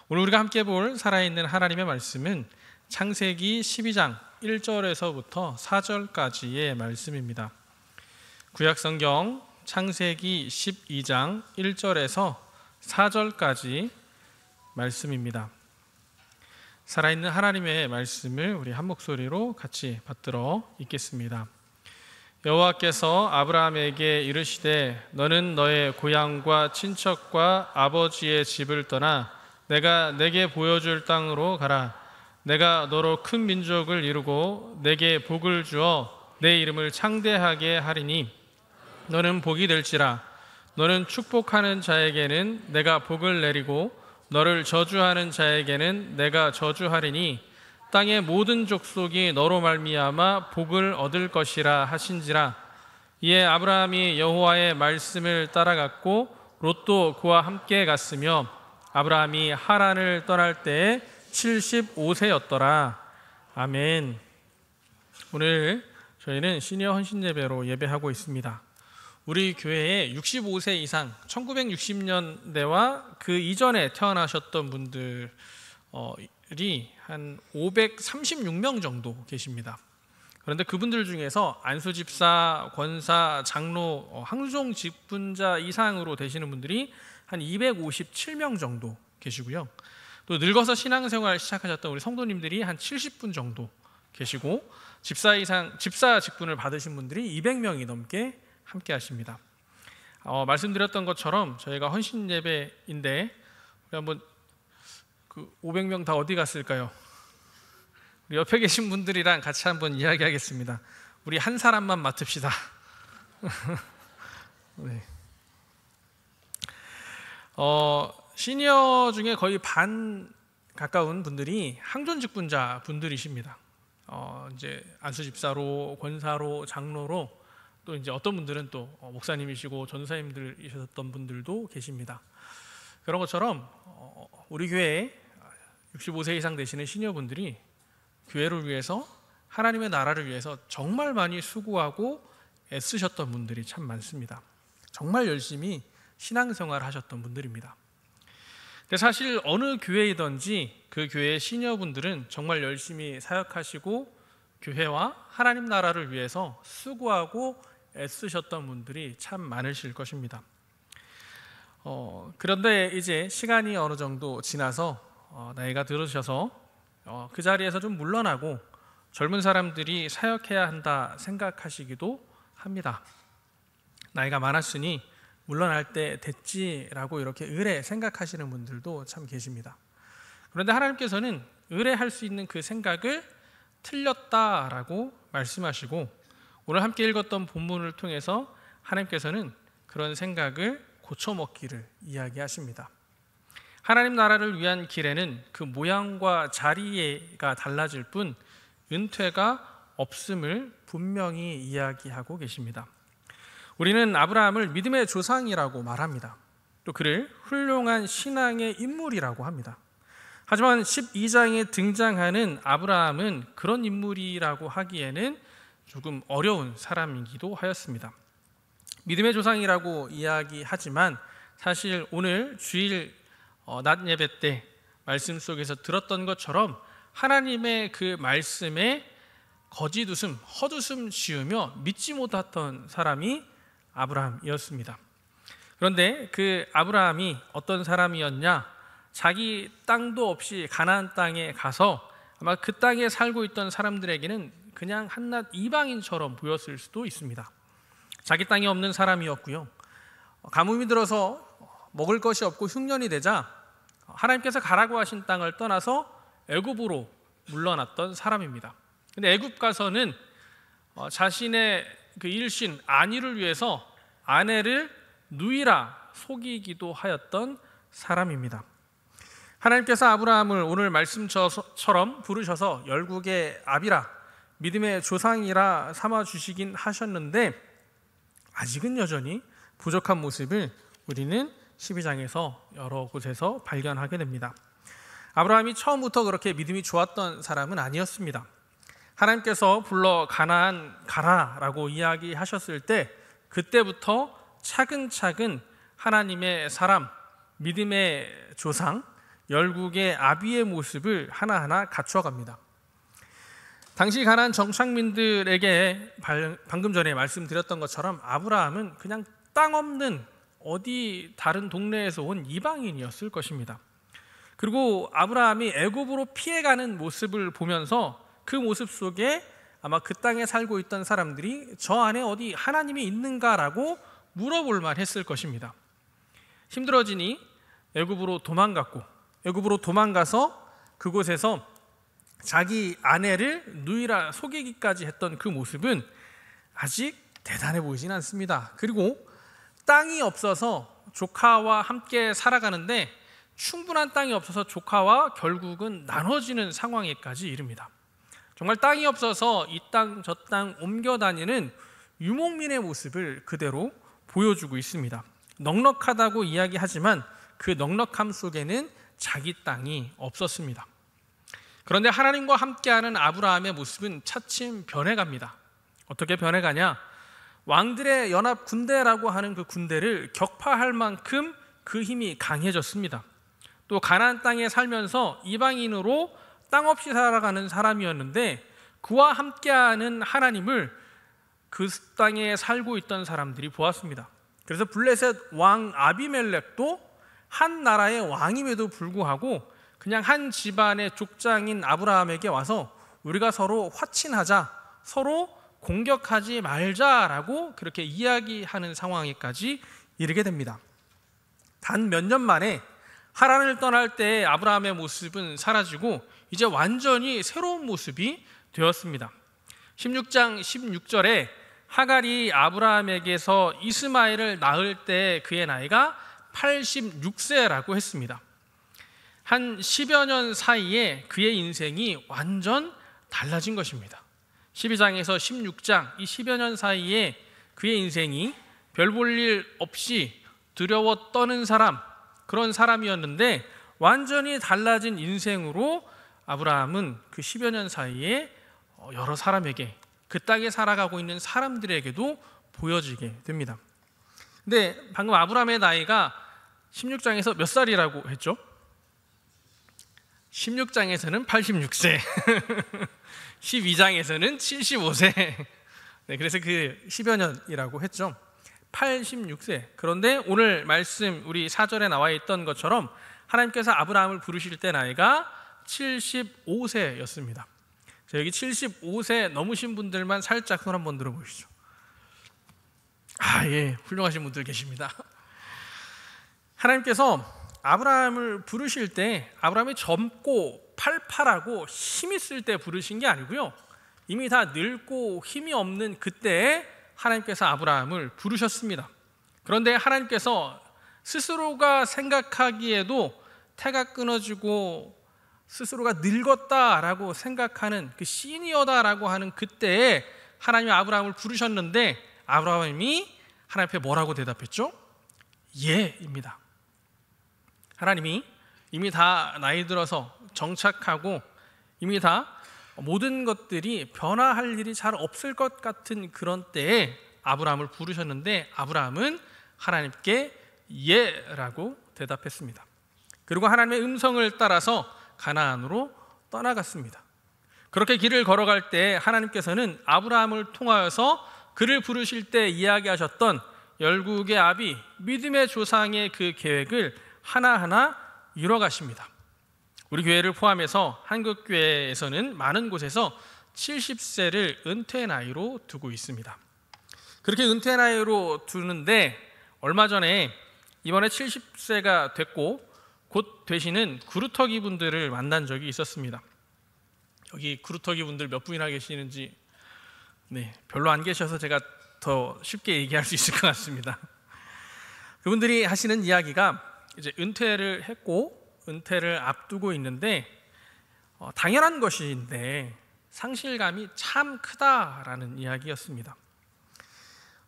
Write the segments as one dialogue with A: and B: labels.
A: 오늘 우리가 함께 볼 살아있는 하나님의 말씀은 창세기 12장 1절에서부터 4절까지의 말씀입니다. 구약성경 창세기 12장 1절에서 4절까지 말씀입니다. 살아있는 하나님의 말씀을 우리 한 목소리로 같이 받들어 읽겠습니다. 여호와께서 아브라함에게 이르시되 너는 너의 고향과 친척과 아버지의 집을 떠나 내가 내게 보여줄 땅으로 가라. 내가 너로 큰 민족을 이루고 내게 복을 주어 내 이름을 창대하게 하리니 너는 복이 될지라. 너는 축복하는 자에게는 내가 복을 내리고 너를 저주하는 자에게는 내가 저주하리니 땅의 모든 족속이 너로 말미암아 복을 얻을 것이라 하신지라. 이에 아브라함이 여호와의 말씀을 따라갔고 롯도 그와 함께 갔으며 아브라함이 하란을 떠날 때에 75세였더라. 아멘. 오늘 저희는 시니어 헌신 예배로 예배하고 있습니다. 우리 교회에 65세 이상 1960년대와 그 이전에 태어나셨던 분들이 한 536명 정도 계십니다. 그런데 그분들 중에서 안수집사, 권사, 장로, 항종 직분자 이상으로 되시는 분들이 한 257명 정도 계시고요. 또 늙어서 신앙생활 시작하셨던 우리 성도님들이 한 70분 정도 계시고 집사 직분을 받으신 분들이 200명이 넘게 함께 하십니다. 말씀드렸던 것처럼 저희가 헌신 예배인데 우리 한번 그 500명 다 어디 갔을까요? 우리 옆에 계신 분들이랑 같이 한번 이야기하겠습니다. 우리 한 사람만 맡읍시다. 네. 시니어 중에 거의 반 가까운 분들이 항존 직분자 분들이십니다. 이제 안수집사로, 권사로, 장로로 또 이제 어떤 분들은 또 목사님이시고 전사님들이셨던 분들도 계십니다. 그런 것처럼 우리 교회에 65세 이상 되시는 시니어 분들이 교회를 위해서 하나님의 나라를 위해서 정말 많이 수고하고 애쓰셨던 분들이 참 많습니다. 정말 열심히 신앙생활 하셨던 분들입니다. 근데 사실 어느 교회이든지 그 교회의 시니어분들은 정말 열심히 사역하시고 교회와 하나님 나라를 위해서 수고하고 애쓰셨던 분들이 참 많으실 것입니다. 그런데 이제 시간이 어느 정도 지나서 나이가 들으셔서 그 자리에서 좀 물러나고 젊은 사람들이 사역해야 한다 생각하시기도 합니다. 나이가 많았으니 물러날 때 됐지라고 이렇게 의뢰 생각하시는 분들도 참 계십니다. 그런데 하나님께서는 의뢰할 수 있는 그 생각을 틀렸다라고 말씀하시고 오늘 함께 읽었던 본문을 통해서 하나님께서는 그런 생각을 고쳐먹기를 이야기하십니다. 하나님 나라를 위한 길에는 그 모양과 자리가 달라질 뿐 은퇴가 없음을 분명히 이야기하고 계십니다. 우리는 아브라함을 믿음의 조상이라고 말합니다. 또 그를 훌륭한 신앙의 인물이라고 합니다. 하지만 12장에 등장하는 아브라함은 그런 인물이라고 하기에는 조금 어려운 사람이기도 하였습니다. 믿음의 조상이라고 이야기하지만 사실 오늘 주일 낮 예배 때 말씀 속에서 들었던 것처럼 하나님의 그 말씀에 거짓웃음, 헛웃음 지으며 믿지 못했던 사람이 아브라함이었습니다. 그런데 그 아브라함이 어떤 사람이었냐? 자기 땅도 없이 가나안 땅에 가서 아마 그 땅에 살고 있던 사람들에게는 그냥 한낱 이방인처럼 보였을 수도 있습니다. 자기 땅이 없는 사람이었고요. 가뭄이 들어서 먹을 것이 없고 흉년이 되자 하나님께서 가라고 하신 땅을 떠나서 애굽으로 물러났던 사람입니다. 근데 애굽 가서는 자신의 그 일신 아니를 위해서 아내를 누이라 속이기도 하였던 사람입니다. 하나님께서 아브라함을 오늘 말씀처럼 부르셔서 열국의 아비라, 믿음의 조상이라 삼아주시긴 하셨는데 아직은 여전히 부족한 모습을 우리는 12장에서 여러 곳에서 발견하게 됩니다. 아브라함이 처음부터 그렇게 믿음이 좋았던 사람은 아니었습니다. 하나님께서 불러 가나안 가라라고 이야기하셨을 때 그때부터 차근차근 하나님의 사람, 믿음의 조상, 열국의 아비의 모습을 하나하나 갖춰갑니다. 당시 가나안 정착민들에게 방금 전에 말씀드렸던 것처럼 아브라함은 그냥 땅 없는 어디 다른 동네에서 온 이방인이었을 것입니다. 그리고 아브라함이 애굽으로 피해가는 모습을 보면서 그 모습 속에 아마 그 땅에 살고 있던 사람들이 저 안에 어디 하나님이 있는가라고 물어볼 만했을 것입니다. 힘들어지니 애굽으로 도망갔고, 애굽으로 도망가서 그곳에서 자기 아내를 누이라 속이기까지 했던 그 모습은 아직 대단해 보이진 않습니다. 그리고 땅이 없어서 조카와 함께 살아가는데 충분한 땅이 없어서 조카와 결국은 나눠지는 상황에까지 이릅니다. 정말 땅이 없어서 이 땅 저 땅 옮겨 다니는 유목민의 모습을 그대로 보여주고 있습니다. 넉넉하다고 이야기하지만 그 넉넉함 속에는 자기 땅이 없었습니다. 그런데 하나님과 함께하는 아브라함의 모습은 차츰 변해갑니다. 어떻게 변해가냐? 왕들의 연합 군대라고 하는 그 군대를 격파할 만큼 그 힘이 강해졌습니다. 또 가나안 땅에 살면서 이방인으로 땅 없이 살아가는 사람이었는데 그와 함께하는 하나님을 그 땅에 살고 있던 사람들이 보았습니다. 그래서 블레셋 왕 아비멜렉도 한 나라의 왕임에도 불구하고 그냥 한 집안의 족장인 아브라함에게 와서 우리가 서로 화친하자, 서로 공격하지 말자라고 그렇게 이야기하는 상황에까지 이르게 됩니다. 단 몇 년 만에 하란을 떠날 때 아브라함의 모습은 사라지고 이제 완전히 새로운 모습이 되었습니다. 16장 16절에 하갈이 아브라함에게서 이스마엘을 낳을 때 그의 나이가 86세라고 했습니다. 한 10여 년 사이에 그의 인생이 완전 달라진 것입니다. 12장에서 16장 이 10여 년 사이에 그의 인생이 별 볼 일 없이 두려워 떠는 사람, 그런 사람이었는데 완전히 달라진 인생으로 아브라함은 그 10여 년 사이에 여러 사람에게, 그 땅에 살아가고 있는 사람들에게도 보여지게 됩니다. 근데 방금 아브라함의 나이가 16장에서 몇 살이라고 했죠? 16장에서는 86세, 12장에서는 75세. 네, 그래서 그 10여 년이라고 했죠. 86세. 그런데 오늘 말씀 우리 4절에 나와 있던 것처럼 하나님께서 아브라함을 부르실 때 나이가 75세였습니다. 자, 여기 75세 넘으신 분들만 살짝 손 한번 들어보시죠. 예, 훌륭하신 분들 계십니다. 하나님께서 아브라함을 부르실 때 아브라함이 젊고 팔팔하고 힘 있을 때 부르신 게 아니고요, 이미 다 늙고 힘이 없는 그때에 하나님께서 아브라함을 부르셨습니다. 그런데 하나님께서 스스로가 생각하기에도 태가 끊어지고 스스로가 늙었다라고 생각하는 그 시니어다라고 하는 그때에 하나님이 아브라함을 부르셨는데 아브라함이 하나님 앞에 뭐라고 대답했죠? 예입니다. 하나님이 이미 다 나이 들어서 정착하고 이미 다 모든 것들이 변화할 일이 잘 없을 것 같은 그런 때에 아브라함을 부르셨는데 아브라함은 하나님께 예라고 대답했습니다. 그리고 하나님의 음성을 따라서 가나안으로 떠나갔습니다. 그렇게 길을 걸어갈 때 하나님께서는 아브라함을 통하여서 그를 부르실 때 이야기하셨던 열국의 아비, 믿음의 조상의 그 계획을 하나하나 이뤄가십니다. 우리 교회를 포함해서 한국교회에서는 많은 곳에서 70세를 은퇴 나이로 두고 있습니다. 그렇게 은퇴 나이로 두는데 얼마 전에 이번에 70세가 됐고 곧 되시는 구루터기 분들을 만난 적이 있었습니다. 여기 구루터기 분들 몇 분이나 계시는지 별로 안 계셔서 제가 더 쉽게 얘기할 수 있을 것 같습니다. 그분들이 하시는 이야기가 이제 은퇴를 했고 은퇴를 앞두고 있는데 당연한 것인데 상실감이 참 크다라는 이야기였습니다.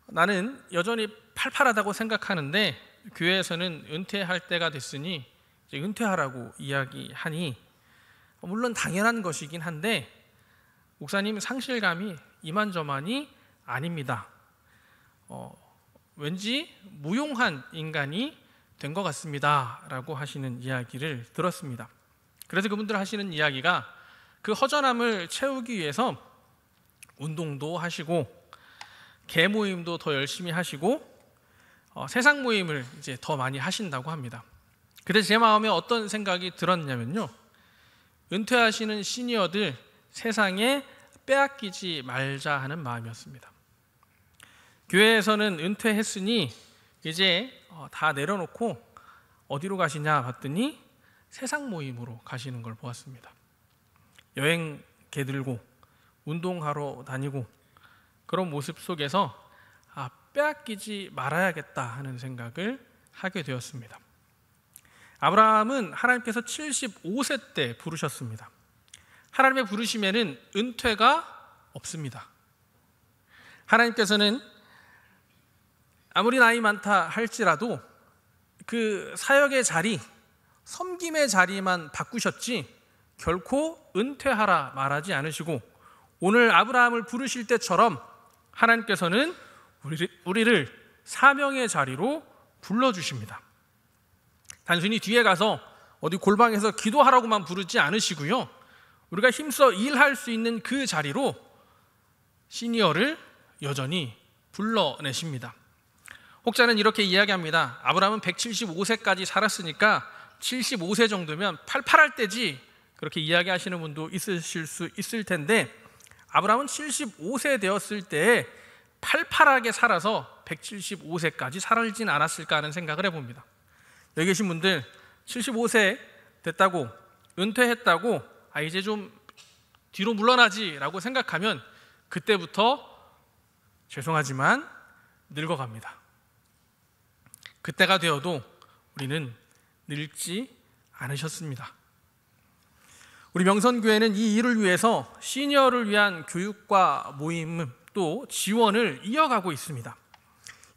A: 나는 여전히 팔팔하다고 생각하는데 교회에서는 은퇴할 때가 됐으니 이제 은퇴하라고 이야기하니 물론 당연한 것이긴 한데 목사님 상실감이 이만저만이 아닙니다. 왠지 무용한 인간이 된 것 같습니다 라고 하시는 이야기를 들었습니다. 그래서 그분들 하시는 이야기가 그 허전함을 채우기 위해서 운동도 하시고 개 모임도 더 열심히 하시고 세상 모임을 이제 더 많이 하신다고 합니다. 그래서 제 마음에 어떤 생각이 들었냐면요, 은퇴하시는 시니어들 세상에 빼앗기지 말자 하는 마음이었습니다. 교회에서는 은퇴했으니 이제 다 내려놓고 어디로 가시냐 봤더니 세상 모임으로 가시는 걸 보았습니다. 여행 개들고 운동하러 다니고 그런 모습 속에서 빼앗기지 말아야겠다 하는 생각을 하게 되었습니다. 아브라함은 하나님께서 75세 때 부르셨습니다. 하나님의 부르심에는 은퇴가 없습니다. 하나님께서는 아무리 나이 많다 할지라도 그 사역의 자리, 섬김의 자리만 바꾸셨지 결코 은퇴하라 말하지 않으시고, 오늘 아브라함을 부르실 때처럼 하나님께서는 우리를 사명의 자리로 불러주십니다. 단순히 뒤에 가서 어디 골방에서 기도하라고만 부르지 않으시고요, 우리가 힘써 일할 수 있는 그 자리로 시니어를 여전히 불러내십니다. 혹자는 이렇게 이야기합니다. 아브라함은 175세까지 살았으니까 75세 정도면 팔팔할 때지, 그렇게 이야기하시는 분도 있으실 수 있을 텐데, 아브라함은 75세 되었을 때에 팔팔하게 살아서 175세까지 살진 않았을까 하는 생각을 해봅니다. 여기 계신 분들 75세 됐다고, 은퇴했다고 이제 좀 뒤로 물러나지 라고 생각하면 그때부터 죄송하지만 늙어갑니다. 그때가 되어도 우리는 늙지 않으셨습니다. 우리 명선교회는 이 일을 위해서 시니어를 위한 교육과 모임 또 지원을 이어가고 있습니다.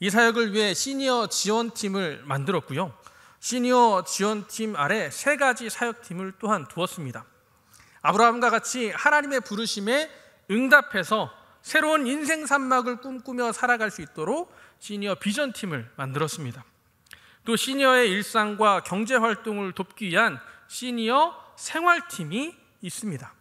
A: 이 사역을 위해 시니어 지원팀을 만들었고요, 시니어 지원팀 아래 3가지 사역팀을 또한 두었습니다. 아브라함과 같이 하나님의 부르심에 응답해서 새로운 인생 산막을 꿈꾸며 살아갈 수 있도록 시니어 비전팀을 만들었습니다. 또 시니어의 일상과 경제활동을 돕기 위한 시니어 생활팀이 있습니다.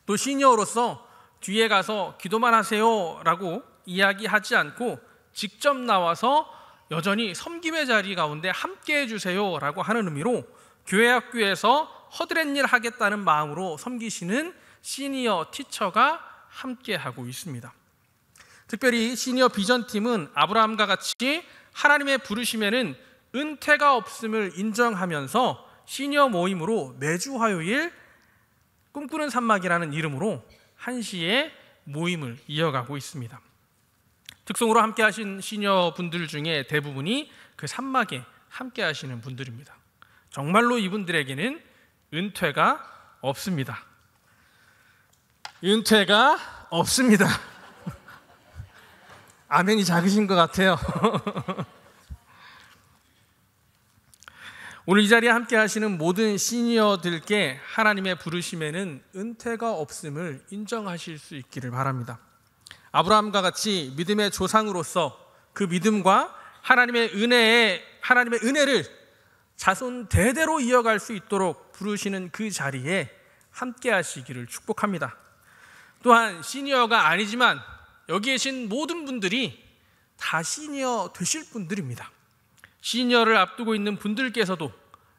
A: 또 시니어로서 뒤에 가서 기도만 하세요 라고 이야기하지 않고 직접 나와서 여전히 섬김의 자리 가운데 함께 해주세요 라고 하는 의미로 교회 학교에서 허드렛 일 하겠다는 마음으로 섬기시는 시니어 티처가 함께 하고 있습니다. 특별히 시니어 비전팀은 아브라함과 같이 하나님의 부르심에는 은퇴가 없음을 인정하면서 시니어 모임으로 매주 화요일 꿈꾸는 산막이라는 이름으로 1시에 모임을 이어가고 있습니다. 특송으로 함께 하신 시니어 분들 중에 대부분이 그 산막에 함께 하시는 분들입니다. 정말로 이분들에게는 은퇴가 없습니다. 은퇴가 없습니다. 아멘이 작으신 것 같아요. 오늘 이 자리에 함께 하시는 모든 시니어들께 하나님의 부르심에는 은퇴가 없음을 인정하실 수 있기를 바랍니다. 아브라함과 같이 믿음의 조상으로서 그 믿음과 하나님의 은혜를 자손 대대로 이어갈 수 있도록 부르시는 그 자리에 함께 하시기를 축복합니다. 또한 시니어가 아니지만 여기 계신 모든 분들이 다 시니어 되실 분들입니다. 시니어를 앞두고 있는 분들께서도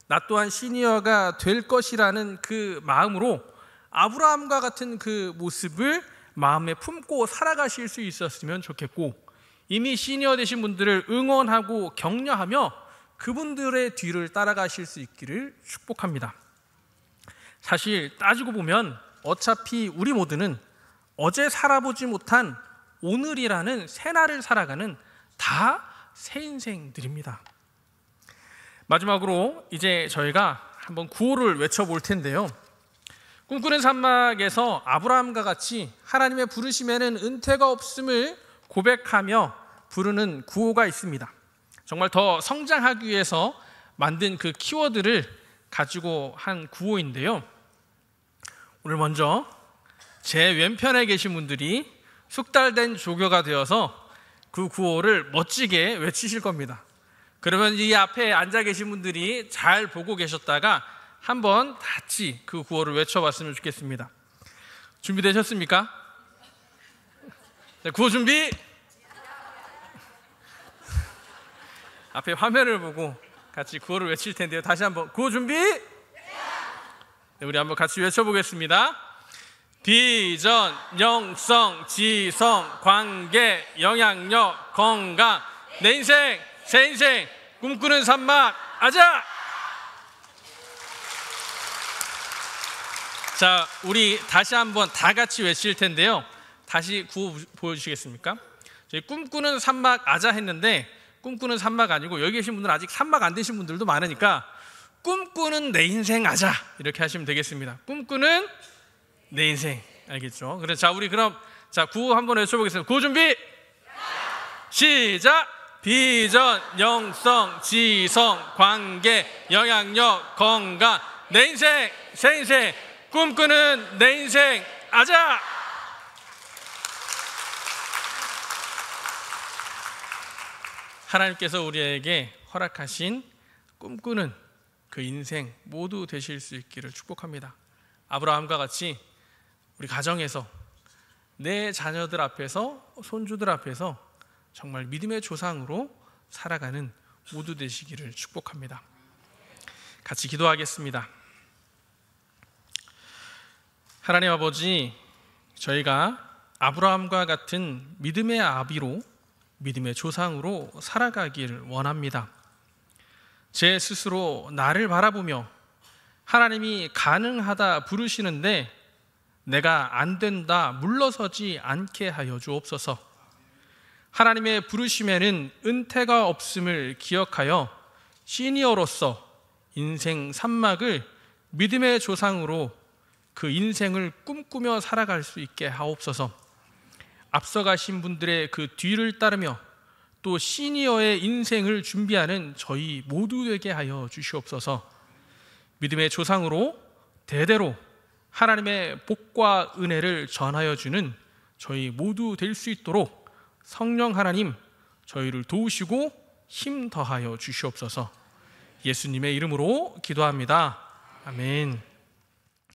A: 나 또한 시니어가 될 것이라는 그 마음으로 아브라함과 같은 그 모습을 마음에 품고 살아가실 수 있었으면 좋겠고, 이미 시니어 되신 분들을 응원하고 격려하며 그분들의 뒤를 따라가실 수 있기를 축복합니다. 사실 따지고 보면 어차피 우리 모두는 어제 살아보지 못한 오늘이라는 새날을 살아가는 다 새 인생들입니다. 마지막으로 이제 저희가 한번 구호를 외쳐볼 텐데요, 꿈꾸는 산막에서 아브라함과 같이 하나님의 부르심에는 은퇴가 없음을 고백하며 부르는 구호가 있습니다. 정말 더 성장하기 위해서 만든 그 키워드를 가지고 한 구호인데요, 오늘 먼저 제 왼편에 계신 분들이 숙달된 조교가 되어서 그 구호를 멋지게 외치실 겁니다. 그러면 이 앞에 앉아 계신 분들이 잘 보고 계셨다가 한번 같이 그 구호를 외쳐봤으면 좋겠습니다. 준비되셨습니까? 자, 구호 준비! 앞에 화면을 보고 같이 구호를 외칠 텐데요. 다시 한번 구호 준비! 네, 우리 한번 같이 외쳐보겠습니다. 비전, 영성, 지성, 관계, 영향력, 건강, 내 인생, 새 인생, 꿈꾸는 산막, 아자! 자, 우리 다시 한번 다 같이 외칠 텐데요. 다시 구호 보여주시겠습니까? 저희 꿈꾸는 산막 아자 했는데 꿈꾸는 산막 아니고 여기 계신 분들은 아직 산막 안 되신 분들도 많으니까 꿈꾸는 내 인생 아자 이렇게 하시면 되겠습니다. 꿈꾸는 내 인생, 알겠죠? 그래서 자, 우리 그럼 자 구호 한번 외쳐보겠습니다. 구호 준비 시작. 비전, 영성, 지성, 관계, 영향력, 건강, 내 인생, 새 인생, 꿈꾸는 내 인생 아자. 하나님께서 우리에게 허락하신 꿈꾸는 그 인생 모두 되실 수 있기를 축복합니다. 아브라함과 같이 우리 가정에서 내 자녀들 앞에서 손주들 앞에서 정말 믿음의 조상으로 살아가는 모두 되시기를 축복합니다. 같이 기도하겠습니다. 하나님 아버지, 저희가 아브라함과 같은 믿음의 아비로 믿음의 조상으로 살아가길 원합니다. 제 스스로 나를 바라보며 하나님이 가능하다 부르시는데 내가 안 된다 물러서지 않게 하여 주옵소서. 하나님의 부르심에는 은퇴가 없음을 기억하여 시니어로서 인생 산막을 믿음의 조상으로 그 인생을 꿈꾸며 살아갈 수 있게 하옵소서. 앞서가신 분들의 그 뒤를 따르며 또 시니어의 인생을 준비하는 저희 모두 되게 하여 주시옵소서. 믿음의 조상으로 대대로 하나님의 복과 은혜를 전하여 주는 저희 모두 될 수 있도록 성령 하나님 저희를 도우시고 힘 더하여 주시옵소서. 예수님의 이름으로 기도합니다. 아멘.